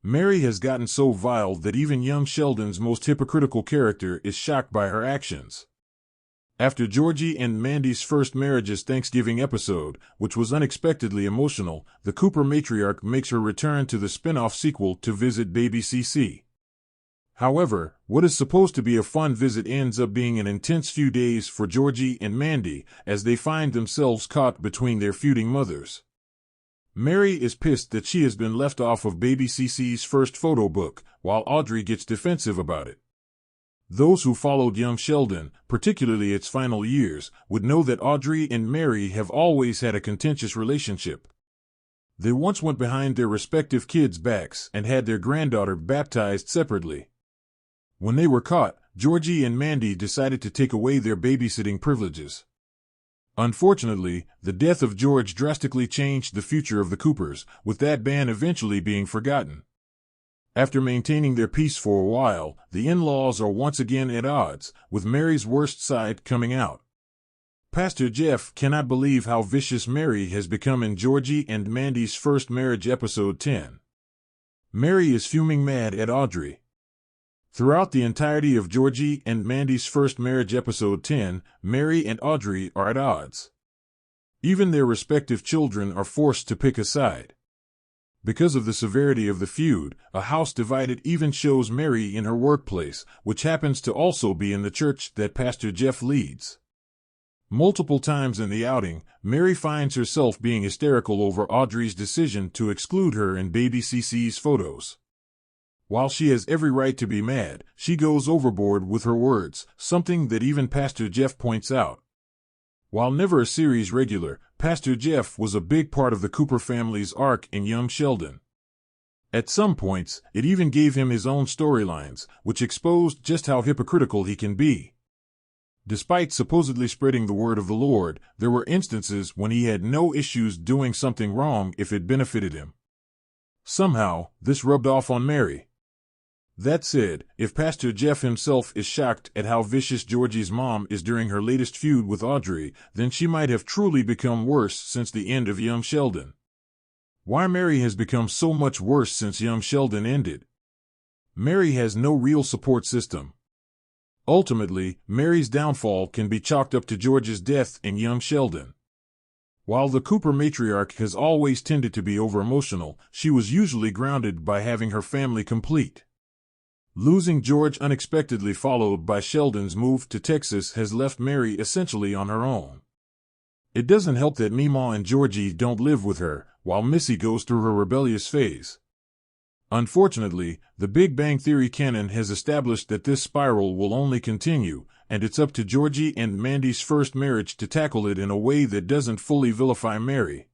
Mary has gotten so vile that even young Sheldon's most hypocritical character is shocked by her actions. After Georgie and Mandy's first marriage's Thanksgiving episode, which was unexpectedly emotional, the Cooper matriarch makes her return to the spin-off sequel to visit baby CC. However, what is supposed to be a fun visit ends up being an intense few days for Georgie and Mandy, as they find themselves caught between their feuding mothers. Mary is pissed that she has been left off of baby CC's first photo book, while Audrey gets defensive about it. Those who followed young Sheldon, particularly its final years, would know that Audrey and Mary have always had a contentious relationship. They once went behind their respective kids' backs and had their granddaughter baptized separately. When they were caught, Georgie and Mandy decided to take away their babysitting privileges. Unfortunately, the death of George drastically changed the future of the Coopers, with that ban eventually being forgotten. After maintaining their peace for a while, the in-laws are once again at odds, with Mary's worst side coming out. Pastor Jeff cannot believe how vicious Mary has become in Georgie and Mandy's first marriage episode 10. Mary is fuming mad at Audrey. Throughout the entirety of Georgie and Mandy's first marriage episode 10, Mary and Audrey are at odds. Even their respective children are forced to pick a side. Because of the severity of the feud, a house divided even shows Mary in her workplace, which happens to also be in the church that Pastor Jeff leads. Multiple times in the outing, Mary finds herself being hysterical over Audrey's decision to exclude her in baby CC's photos. While she has every right to be mad, she goes overboard with her words, something that even Pastor Jeff points out. While never a series regular, Pastor Jeff was a big part of the Cooper family's arc in young Sheldon. At some points, it even gave him his own storylines, which exposed just how hypocritical he can be. Despite supposedly spreading the word of the Lord, there were instances when he had no issues doing something wrong if it benefited him. Somehow, this rubbed off on Mary. That said, if Pastor Jeff himself is shocked at how vicious Georgie's mom is during her latest feud with Audrey, then she might have truly become worse since the end of young Sheldon. Why Mary has become so much worse since young Sheldon ended? Mary has no real support system. Ultimately, Mary's downfall can be chalked up to George's death in young Sheldon. While the Cooper matriarch has always tended to be over-emotional, she was usually grounded by having her family complete. Losing George unexpectedly followed by Sheldon's move to Texas has left Mary essentially on her own. It doesn't help that Meemaw and Georgie don't live with her, while Missy goes through her rebellious phase. Unfortunately, the Big Bang Theory canon has established that this spiral will only continue, and it's up to Georgie and Mandy's first marriage to tackle it in a way that doesn't fully vilify Mary.